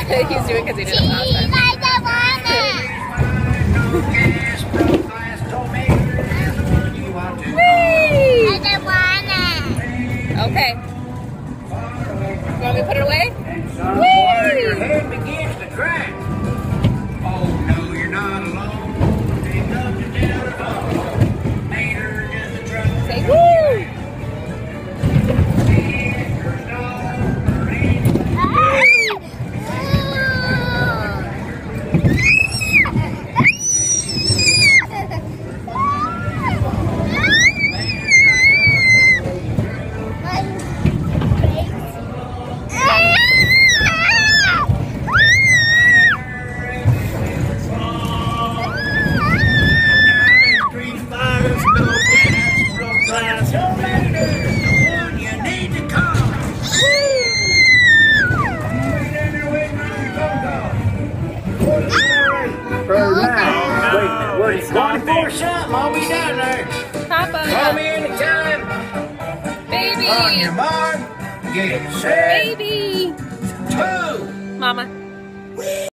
He's doing because he didn't last time. Okay. You want me to put it away? Your head begins to crack. Oh no, you're not alone. Ain't nothing down at all. Ain't her just a trouble. Say woo! Wait, 24 something, I'll be down there. Papa. Call me anytime. Baby. On your mark, get set. Baby. 2. Mama.